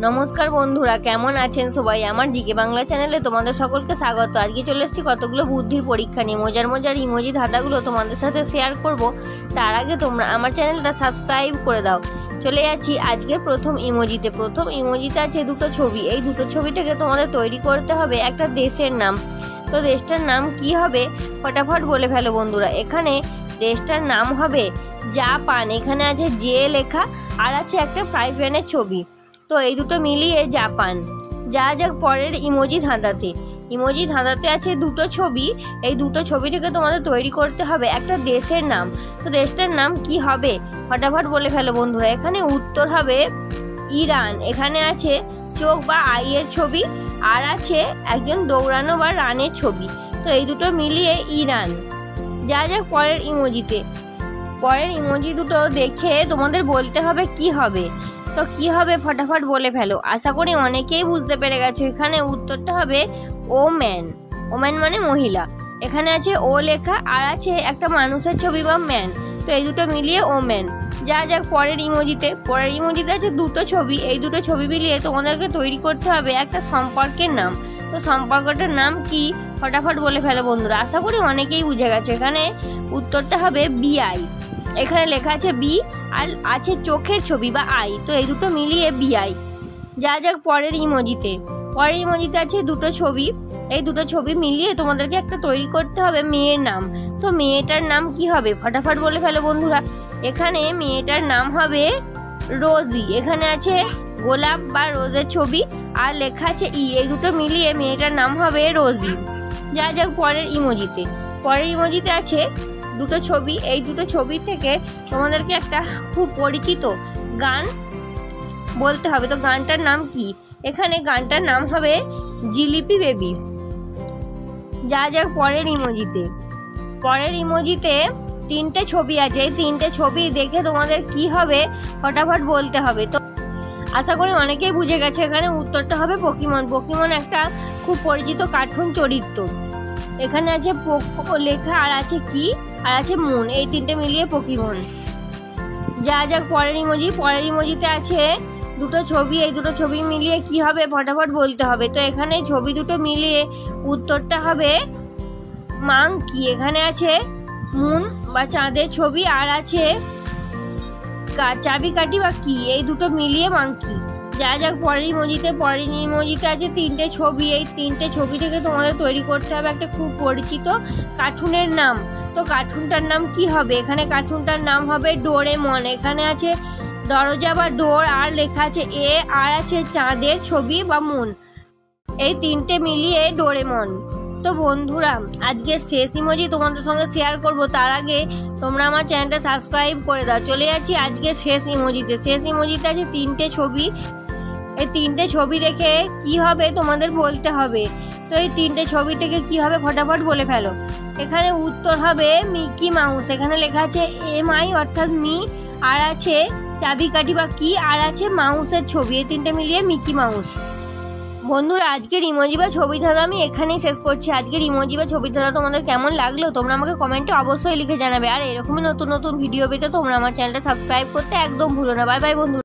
নমস্কার বন্ধুরা, কেমন আছেন সবাই? আমার জিকে বাংলা চ্যানেলে তোমাদের সকলকে স্বাগত। আজকে চলে এসেছি কতগুলো বুদ্ধির পরীক্ষা নিয়ে। মজার মজার ইমোজি ধাঁধাগুলো তোমাদের সাথে শেয়ার করব। তার আগে তোমরা আমার চ্যানেলটা সাবস্ক্রাইব করে দাও। চলে যাচ্ছি আজকের প্রথম ইমোজিতে। প্রথম ইমোজিতে আছে দুটো ছবি। এই দুটো ছবি থেকে তোমাদের তৈরি করতে হবে একটা দেশের নাম। তো দেশটার নাম কি হবে ফটাফট বলে ফেলো বন্ধুরা। এখানে দেশটার নাম হবে জাপান। এখানে আছে যে লেখা আর আছে একটা ফ্রাই প্যানের ছবি। তো এই দুটো মিলিয়ে জাপান। যা যাক পরের ইমোজি ধাঁধাতে আছে দুটো ছবি। এই দুটো ছবি থেকে তোমাদের তৈরি করতে হবে একটা দেশের নাম। তো দেশটার নাম কি হবে ফটাফট বলে ফেলো বন্ধুরা। এখানে উত্তর হবে ইরান। এখানে আছে চোখ বা আইয়ের ছবি আর আছে একজন দৌড়ানো বা রানের ছবি। তো এই দুটো মিলিয়ে ইরান। যা যাক পরের ইমোজি দুটো দেখে তোমাদের বলতে হবে কি হবে। তো কি হবে ফটাফট বলে ফেলো। আশা করি অনেকেই বুঝতে পেরে গেছো। এখানে উত্তরটা হবে ওম্যান। ওম্যান মানে মহিলা। এখানে আছে ও লেখা আর আছে একটা মানুষের ছবি বা ম্যান। তো এই দুটো মিলিয়ে ওম্যান। যা যাক পরের ইমোজিতে আছে দুটো ছবি। এই দুটো ছবি মিলিয়ে তোমাদেরকে তৈরি করতে হবে একটা সম্পর্কের নাম। তো সম্পর্কটার নাম কি ফটাফট বলে ফেলো বন্ধুরা। আশা করি অনেকেই বুঝে গেছো। এখানে উত্তরটা হবে বিআই। এখানে লেখা আছে বি আর আছে চোখের ছবি বা আই। তো এই দুটো মিলিয়ে বিআই। যা যাক পরের ইমোজিতে আছে দুটো ছবি। এই দুটো ছবি মিলিয়ে তোমাদেরকে একটা তৈরি করতে হবে মেয়ের নাম। তো মেয়েটার নাম কি হবে ফটাফট বলে ফেলো বন্ধুরা। এখানে মেয়েটার নাম হবে রোজি। এখানে আছে গোলাপ বা রোজের ছবি আর লেখা আছে ই। এই দুটো মিলিয়ে মেয়েটার নাম হবে রোজি। যা যাক পরের ইমোজিতে আছে দুটো ছবি। এই দুটো ছবি থেকে তোমাদেরকে একটা খুব পরিচিত গান বলতে হবে। তো গানটার নাম কি? এখানে গানটার নাম হবে জিলিপি বেবি। যা যাক পরের ইমোজিতে তিনটে ছবি আছে। এই তিনটে ছবি দেখে তোমাদের কি হবে ফটাফট বলতে হবে। তো আশা করি অনেকেই বুঝে গেছে। এখানে উত্তরটা হবে পোকিমন একটা খুব পরিচিত কার্টুন চরিত্র। এখানে আছে পোকো লেখা আর আছে কি আর আছে মুন। এই তিনটে মিলিয়ে পোকিমন। যা যাক পরের ইমোজিতে আছে দুটো ছবি। এই দুটো ছবি মিলিয়ে কি হবে ফটাফট বলতে হবে। তো এখানে ছবি দুটো মিলিয়ে উত্তরটা হবে মাংকি। এখানে আছে মুন বা চাঁদের ছবি আর আছে চাবিকাঠি বা কি। এই দুটো মিলিয়ে মাংকি। যা যাক পরের ইমোজিতে আছে তিনটে ছবি। এই তিনটে ছবি থেকে তোমাদের তৈরি করতে হবে একটা খুব পরিচিত কার্টুনের নাম। তো কার্টুনটার নাম কি হবে? এখানে কার্টুনটার নাম হবে ডোরেমন। এখানে আছে দরজা বা ডোর আর লেখা আছে এ আর আছে চাঁদের ছবি বা মুন। এই তিনটে মিলিয়ে ডোরেমন। তো বন্ধুরা আজকের শেষ ইমোজি তোমাদের সঙ্গে শেয়ার করব। তার আগে তোমরা আমার চ্যানেলটা সাবস্ক্রাইব করে দাও। চলে যাচ্ছি আজকের শেষ ইমোজিতে আছে তিনটে ছবি। এই তিনটে ছবি দেখে কি হবে তোমাদের বলতে হবে। তো এই তিনটে ছবি থেকে কি হবে ফটাফট বলে ফেলো। এখানে উত্তর হবে মিকি মাউস। এখানে লেখা আছে MI অর্থাৎ মি আর আছে চাবিকাঠি বা কি আর আছে মাউসের ছবি। এই তিনটে মিলিয়ে মিকি মাউস। বন্ধুরা আজকের ইমোজি বা ছবি ধাঁধা আমি এখানেই শেষ করছি। আজকের ইমোজি বা ছবি ধাঁধা তোমাদের কেমন লাগলো তোমরা আমাকে কমেন্টে অবশ্যই লিখে জানাবে। আর এরকমই নতুন ভিডিও পেতে তোমরা আমার চ্যানেলটা সাবস্ক্রাইব করতে একদম ভুলো না। বাই বাই বন্ধুরা।